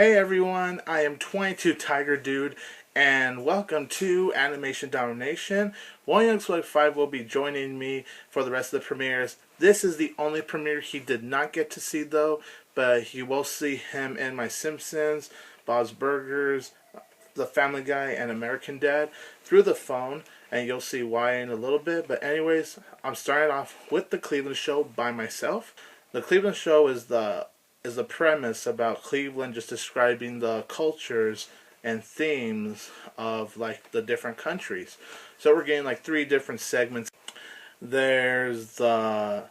Hey everyone, I am 22 Tiger Dude, and welcome to Animation Domination. One Young Slug 5 will be joining me for the rest of the premieres. This is the only premiere he did not get to see though, but you will see him in my Simpsons, Bob's Burgers, The Family Guy, and American Dad through the phone, and you'll see why in a little bit. But anyways, I'm starting off with the Cleveland Show by myself. The Cleveland Show is the premise about Cleveland just describing the cultures and themes of like the different countries. So we're getting like three different segments. There's the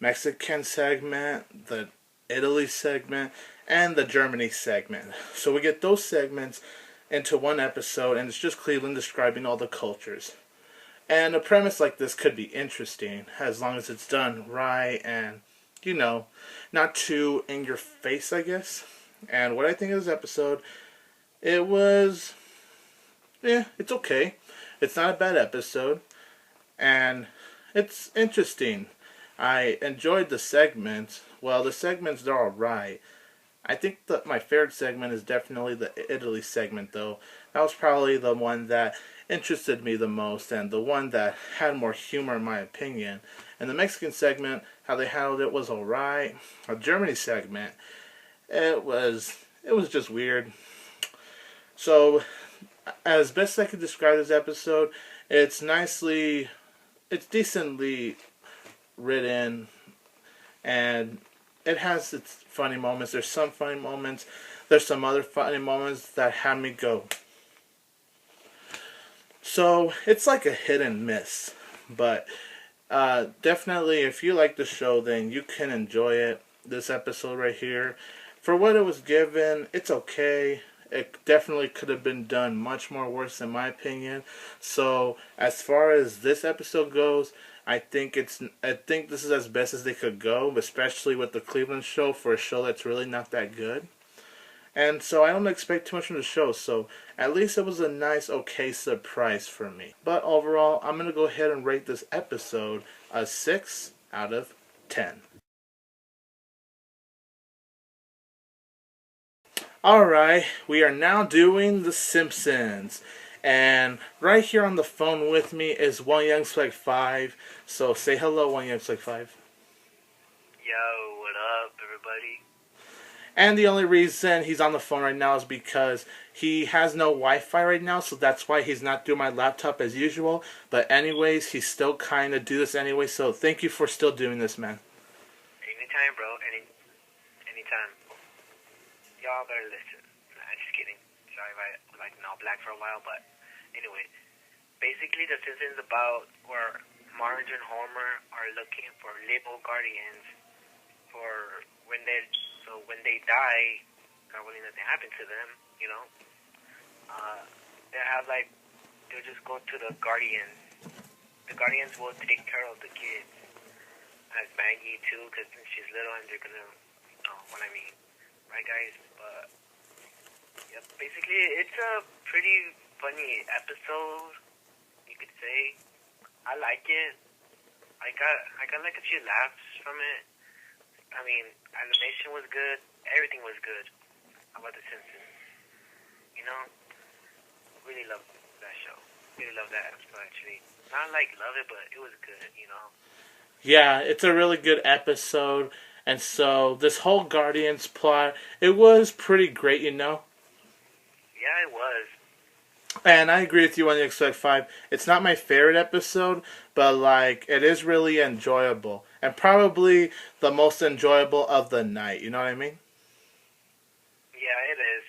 Mexican segment, the Italy segment, and the Germany segment. So we get those segments into one episode, and it's just Cleveland describing all the cultures. And a premise like this could be interesting as long as it's done right and, not too in your face, I guess. And what I think of this episode, it's okay. It's not a bad episode, and it's interesting. I enjoyed the segments. Well, the segments are alright. I think that my favorite segment is definitely the Italy segment, though. That was probably the one that interested me the most and the one that had more humor, in my opinion. And the Mexican segment, how they handled it was alright. The Germany segment, it was just weird. So, as best I could describe this episode, it's decently written, and it has its funny moments. There's some funny moments. There's some other funny moments that had me go. So it's like a hit and miss. But definitely, if you like the show, then you can enjoy it. This episode right here. For what it was given, it's okay. It definitely could have been done much more worse, in my opinion. So as far as this episode goes, I think this is as best as they could go, especially with the Cleveland show, for a show that's really not that good. And so I don't expect too much from the show, so at least it was a nice, okay surprise for me. But overall, I'm going to go ahead and rate this episode a 6 out of 10. Alright, we are now doing The Simpsons. And right here on the phone with me is One Young Slug 5. So say hello, One Young Slug 5. Yo, what up, everybody? And the only reason he's on the phone right now is because he has no Wi-Fi right now, so that's why he's not doing my laptop as usual. But anyways, he's still kind of do this anyway, so thank you for still doing this, man. Anytime, bro. Anytime. Y'all better listen. Nah, just kidding. Sorry if I was all black for a while, but anyway. Basically, The Simpsons about where Marge and Homer are looking for little guardians for when they die, God willing nothing happen to them, they'll just go to the guardians. The guardians will take care of the kids, as Maggie too, because she's little and they're gonna, what I mean, right, guys? But yeah, basically, it's a pretty funny episode, you could say. I like it. I got like a few laughs from it. I mean, animation was good. Everything was good about The Simpsons. Really love that show. Really love that episode, actually. Not love it, but it was good. Yeah, it's a really good episode. And so, this whole Guardians plot, it was pretty great. Yeah, it was. And I agree with you on the Expect 5. It's not my favorite episode, but it is really enjoyable. And probably the most enjoyable of the night, you know what I mean? Yeah, it is.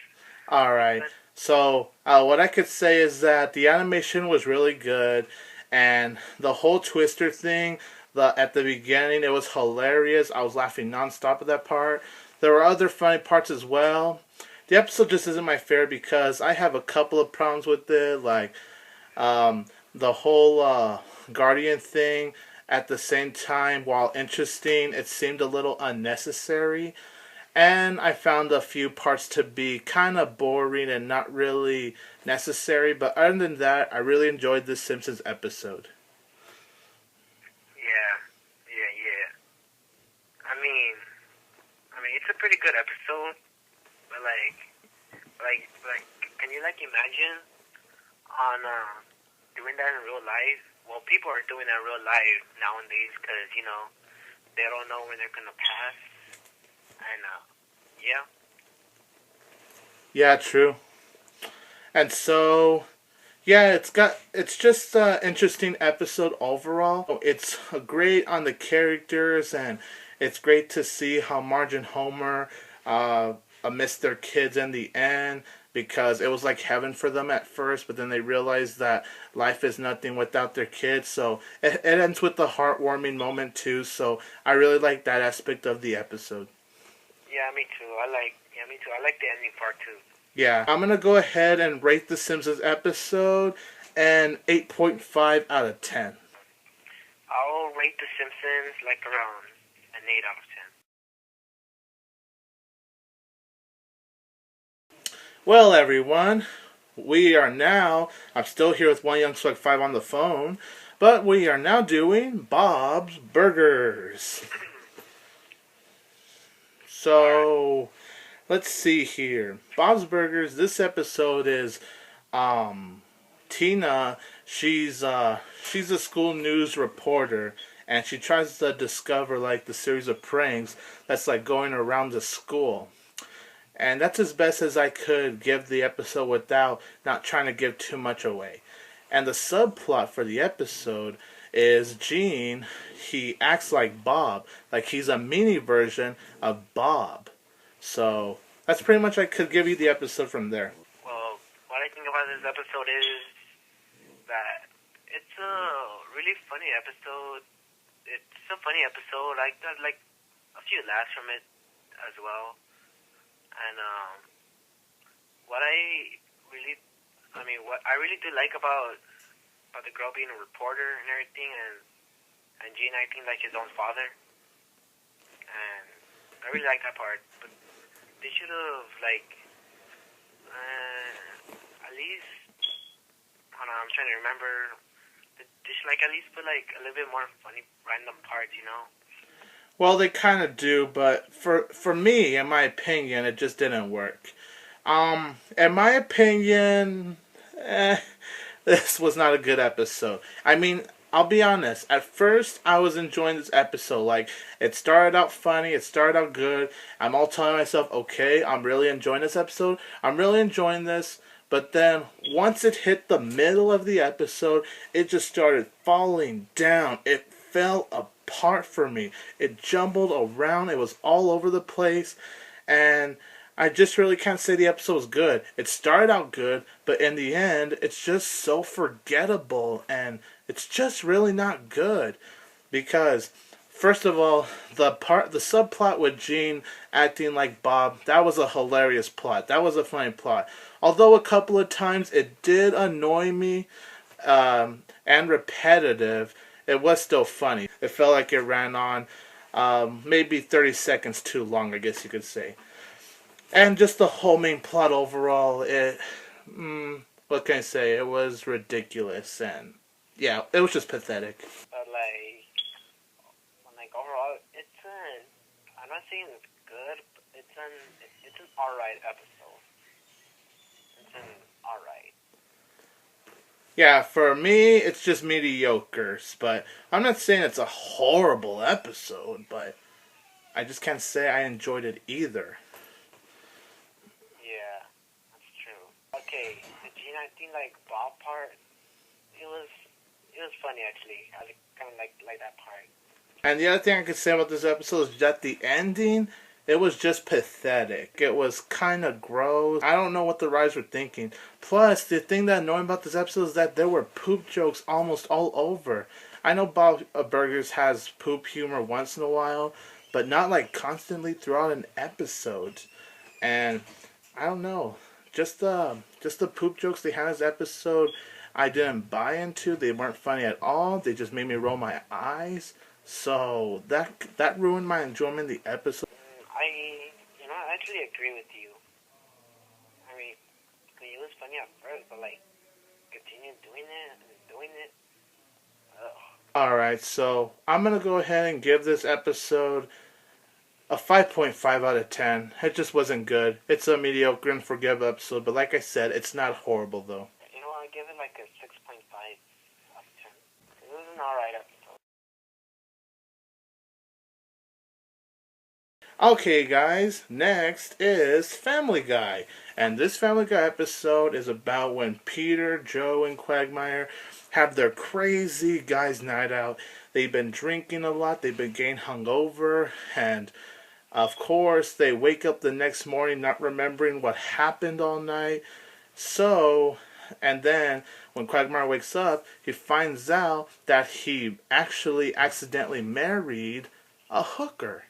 Alright, so what I could say is that the animation was really good, and the whole Twister thing, at the beginning, it was hilarious. I was laughing nonstop at that part. There were other funny parts as well. The episode just isn't my favorite because I have a couple of problems with it, the whole Guardian thing. At the same time, while interesting, it seemed a little unnecessary. And I found a few parts to be kind of boring and not really necessary. But other than that, I really enjoyed this Simpsons episode. Yeah. I mean, it's a pretty good episode, but life. Well, people are doing that real life nowadays because, you know, they don't know when they're going to pass. And, yeah. Yeah, true. And so, yeah, it's just an interesting episode overall. It's great on the characters, and it's great to see how Marge and Homer missed their kids in the end, because it was like heaven for them at first, but then they realized that life is nothing without their kids. So it ends with the heartwarming moment too. So I really like that aspect of the episode. Yeah, me too. Me too. I like the ending part too. Yeah, I'm gonna go ahead and rate the Simpsons episode an 8.5 out of 10. I'll rate The Simpsons like around an 8 out of 10. Well, everyone, I'm still here with One Young Slug 5 on the phone, but we are now doing Bob's Burgers. So, let's see here. Bob's Burgers, this episode is, Tina, she's a school news reporter, and she tries to discover, like, the series of pranks that's, like, going around the school. And that's as best as I could give the episode without not trying to give too much away. And the subplot for the episode is Gene, he acts like Bob, like he's a mini version of Bob. So that's pretty much I could give you the episode from there. Well, what I think about this episode is that it's a really funny episode. It's a funny episode. I got like a few laughs from it as well. And what I really do like about the girl being a reporter and everything, and Gene acting like his own father, and I really like that part. But they should have at least, hold on, I'm trying to remember. They should at least put a little bit more funny random parts, you know. Well, they kind of do, but for me, in my opinion, it just didn't work. In my opinion, this was not a good episode. I mean, I'll be honest. At first, I was enjoying this episode. Like, it started out funny. It started out good. I'm all telling myself, okay, I'm really enjoying this episode. I'm really enjoying this. But then, once it hit the middle of the episode, it just started falling down. It fell apart for me. It jumbled around. It was all over the place. And I just really can't say the episode was good. It started out good, but in the end, it's just so forgettable. And it's just really not good. Because, first of all, the subplot with Gene acting like Bob, that was a hilarious plot. That was a funny plot. Although a couple of times it did annoy me and repetitive, it was still funny. It felt like it ran on maybe 30 seconds too long, I guess you could say. And just the whole main plot overall, what can I say? It was ridiculous, and yeah, it was just pathetic. But overall, I'm not saying it's good, but it's an alright episode. It's an alright. Yeah, for me, it's just mediocre, but I'm not saying it's a horrible episode, but I just can't say I enjoyed it either. Yeah, that's true. Okay, the Gene acting like Bob part, it was funny actually. I kind of like that part. And the other thing I could say about this episode is that the ending, it was just pathetic. It was kind of gross. I don't know what the writers were thinking. Plus, the thing that annoyed me about this episode is that there were poop jokes almost all over. I know Bob Burgers has poop humor once in a while, but not like constantly throughout an episode. And I don't know, just the poop jokes they had in this episode, I didn't buy into. They weren't funny at all. They just made me roll my eyes. So that ruined my enjoyment of the episode. I actually agree with you. I mean, it was funny at first, but continue doing it. Ugh. Alright, so I'm going to go ahead and give this episode a 5.5 out of 10. It just wasn't good. It's a mediocre and forgettable episode, but like I said, it's not horrible though. I give it a 6.5 out of 10. an alright episode. Okay, guys, next is Family Guy. And this Family Guy episode is about when Peter, Joe, and Quagmire have their crazy guys' night out. They've been drinking a lot, they've been getting hungover, and of course, they wake up the next morning not remembering what happened all night. So, and then when Quagmire wakes up, he finds out that he actually accidentally married a hooker.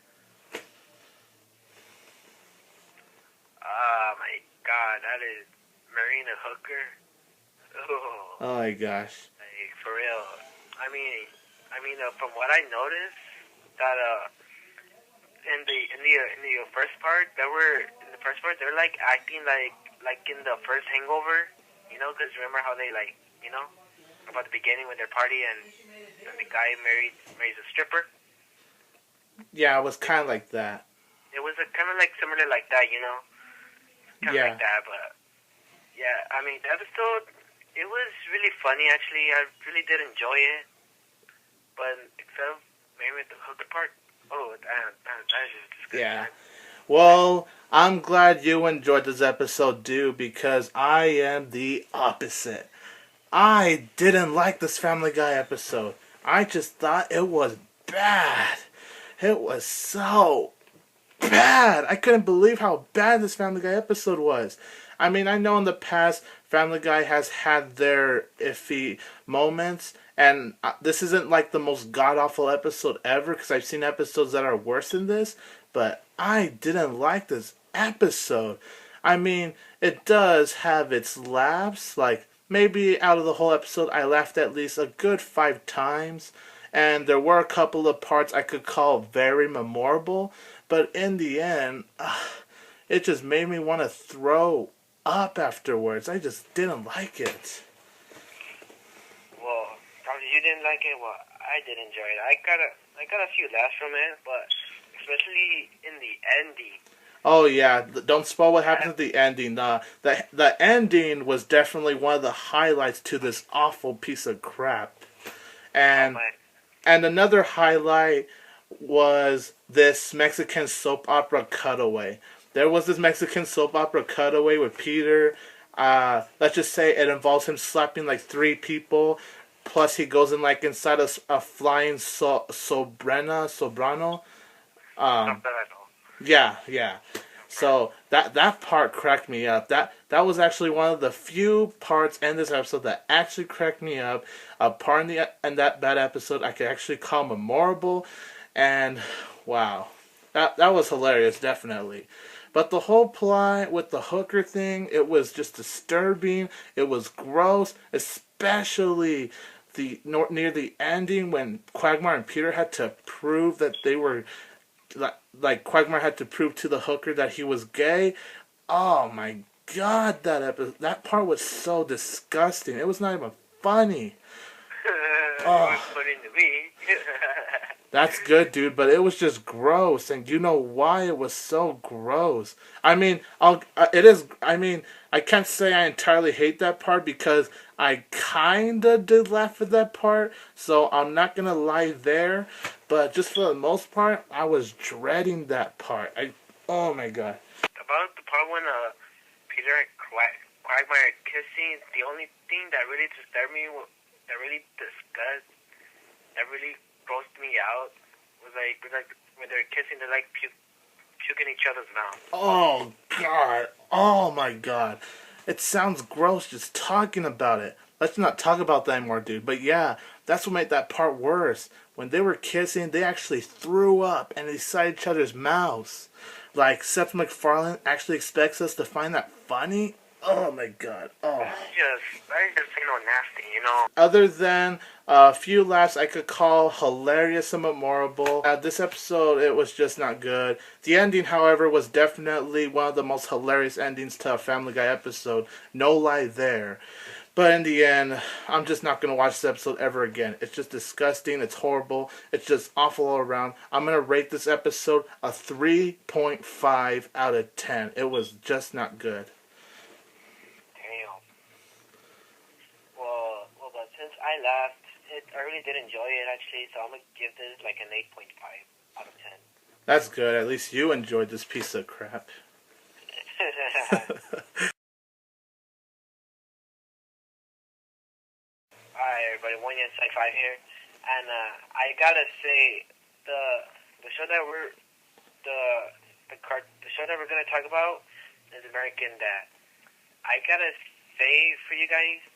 Oh my god, that is marrying a hooker. Oh, Oh my gosh. like, for real. I mean, from what I noticed, that in the first part, they're like acting like in the first Hangover, you know, because remember how they like, you know, about the beginning with their party and the guy marries a stripper. Yeah, it was kind of like that. It was kind of like similar like that, you know, kind of Yeah. like that. But yeah, I mean, the episode, it was really funny actually. I really did enjoy it, but except maybe the hooker part. Oh, that is just disgusting. Yeah. Well, I'm glad you enjoyed this episode, dude, because I am the opposite. I didn't like this Family Guy episode. I just thought it was bad. It was so bad. I couldn't believe how bad this Family Guy episode was. I mean, I know in the past Family Guy has had their iffy moments, and this isn't like the most god-awful episode ever, because I've seen episodes that are worse than this, but I didn't like this episode. I mean, it does have its laughs, like, maybe out of the whole episode I laughed at least a good 5 times, and there were a couple of parts I could call very memorable, but in the end, it just made me want to throw up afterwards. I just didn't like it. Well, probably you didn't like it. Well, I did enjoy it. I got a few laughs from it, but especially in the ending. Oh yeah, don't spoil what happens at the ending. The ending was definitely one of the highlights to this awful piece of crap. And another highlight was this Mexican soap opera cutaway. There was this Mexican soap opera cutaway with Peter. Let's just say it involves him slapping like 3 people. Plus he goes in like inside a flying sobrano. Yeah. So that part cracked me up. That was actually one of the few parts in this episode that actually cracked me up. A part in that bad episode I could actually call memorable, and wow, that was hilarious, definitely. But the whole plot with the hooker thing, it was just disturbing. It was gross, especially near the ending when Quagmire and Peter had to prove that they were. Like Quagmire had to prove to the hooker that he was gay. Oh my god, that part was so disgusting. It was not even funny. Oh, that's good, dude, but it was just gross, and you know why it was so gross. I mean, I can't say I entirely hate that part because I kinda did laugh at that part, so I'm not gonna lie there. But just for the most part, I was dreading that part. Oh my god. About the part when Peter and Quagmire kissing, the only thing that really disturbed me, that really grossed me out, was like when they're kissing, they're like puking each other's mouth. Oh god. Oh my god. It sounds gross just talking about it. Let's not talk about that anymore, dude. But yeah, that's what made that part worse. When they were kissing, they actually threw up and inside each other's mouths. Like, Seth MacFarlane actually expects us to find that funny? Oh my god. Oh. That is just nasty, you know? Other than a few laughs I could call hilarious and memorable, this episode, it was just not good. The ending, however, was definitely one of the most hilarious endings to a Family Guy episode. No lie there. But in the end, I'm just not going to watch this episode ever again. It's just disgusting. It's horrible. It's just awful all around. I'm going to rate this episode a 3.5 out of 10. It was just not good. Damn. Well, but since I laughed, I really did enjoy it actually. So I'm gonna give this like an 8.5 out of 10. That's good. At least you enjoyed this piece of crap. Alright, everybody, One Young Side 5 here, and I gotta say the show that the show that we're gonna talk about is American Dad. I gotta say for you guys,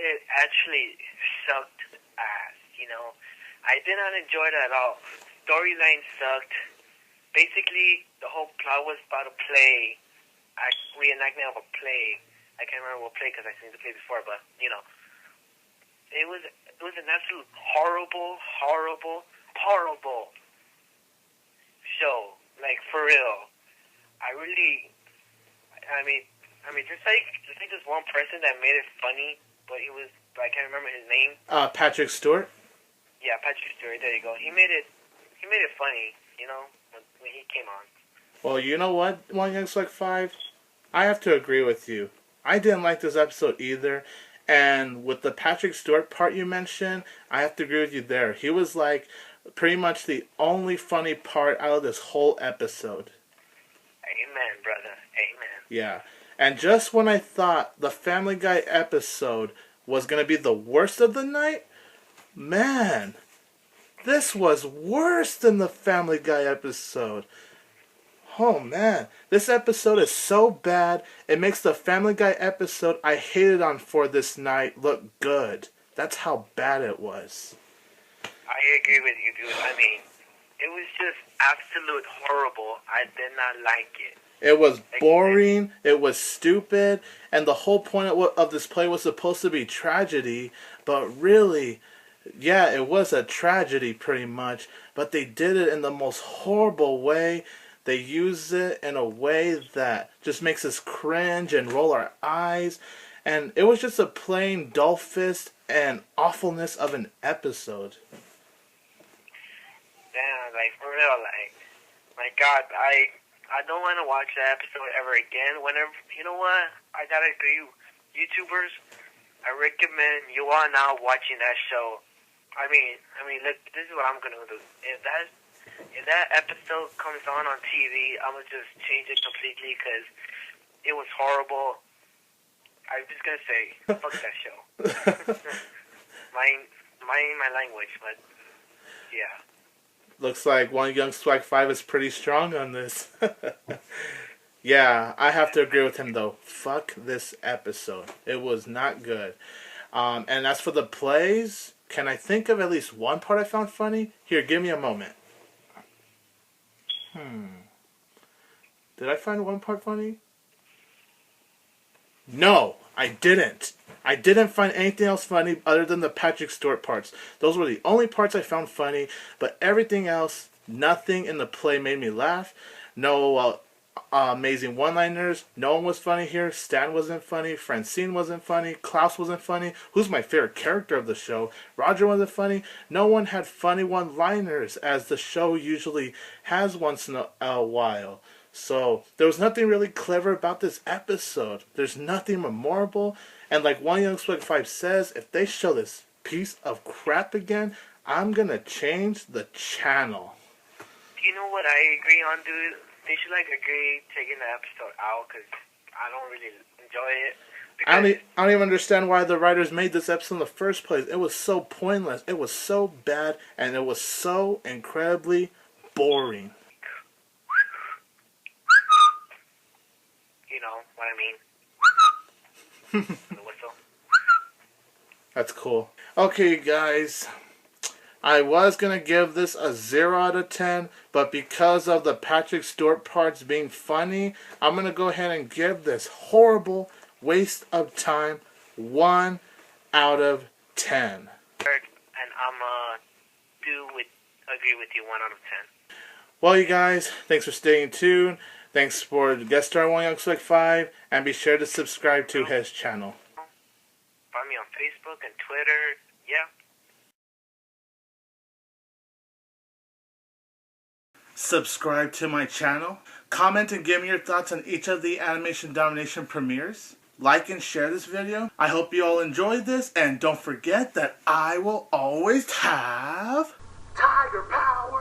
it actually sucked ass. You know, I did not enjoy it at all. Storyline sucked. Basically, the whole plot was about a play, a reenactment of a play. I can't remember what play because I've seen the play before, but you know. It was an absolute horrible show. Like for real. I mean, just like this one person that made it funny, but I can't remember his name. Patrick Stewart. Yeah, Patrick Stewart. There you go. He made it funny. You know, when he came on. Well, you know what, One Young Select 5? I have to agree with you. I didn't like this episode either. And with the Patrick Stewart part you mentioned, I have to agree with you there. He was like pretty much the only funny part out of this whole episode. Amen, brother. Amen. Yeah. And just when I thought the Family Guy episode was going to be the worst of the night, man, this was worse than the Family Guy episode. Oh man, this episode is so bad, it makes the Family Guy episode I hated on For This Night look good. That's how bad it was. I agree with you, dude. I mean, it was just absolute horrible. I did not like it. It was boring, it was stupid, and the whole point of this play was supposed to be tragedy, but really, yeah, it was a tragedy pretty much, but they did it in the most horrible way. They use it in a way that just makes us cringe and roll our eyes. And it was just a plain dull fist and awfulness of an episode. Damn, like, for real, like, my God, I don't want to watch that episode ever again. Whenever, you know what, I gotta agree, YouTubers, I recommend you are now watching that show. I mean, look, this is what I'm gonna do. If that episode comes on TV, I'm gonna just change it completely because it was horrible. I'm just gonna say, fuck that show. my language, but yeah. Looks like One Young Swag 5 is pretty strong on this. Yeah, I have to agree with him though. Fuck this episode. It was not good. And as for the plays, can I think of at least one part I found funny? Here, give me a moment. Did I find one part funny? No, I didn't. I didn't find anything else funny other than the Patrick Stewart parts. Those were the only parts I found funny, but everything else, nothing in the play made me laugh. No amazing one-liners. No one was funny here. Stan wasn't funny. Francine wasn't funny. Klaus wasn't funny. Who's my favorite character of the show? Roger wasn't funny. No one had funny one-liners, as the show usually has once in a while. So there was nothing really clever about this episode. There's nothing memorable. And like One Young Swag 5 says, if they show this piece of crap again, I'm gonna change the channel. You know what I agree on, dude? They should agree taking the episode out because I don't really enjoy it. I don't even understand why the writers made this episode in the first place. It was so pointless. It was so bad, and it was so incredibly boring. You know what I mean? The whistle. That's cool. Okay, guys. I was going to give this a 0 out of 10, but because of the Patrick Stewart parts being funny, I'm going to go ahead and give this horrible waste of time 1 out of 10. And I'm agree with you 1 out of 10. Well, you guys, thanks for staying tuned. Thanks for guest star One Young Swag 5, and be sure to subscribe to his channel. Find me on Facebook and Twitter. Yeah. Subscribe to my channel. Comment and give me your thoughts on each of the Animation Domination premieres. like and share this video. I hope you all enjoyed this, and don't forget that I will always have Tiger Power!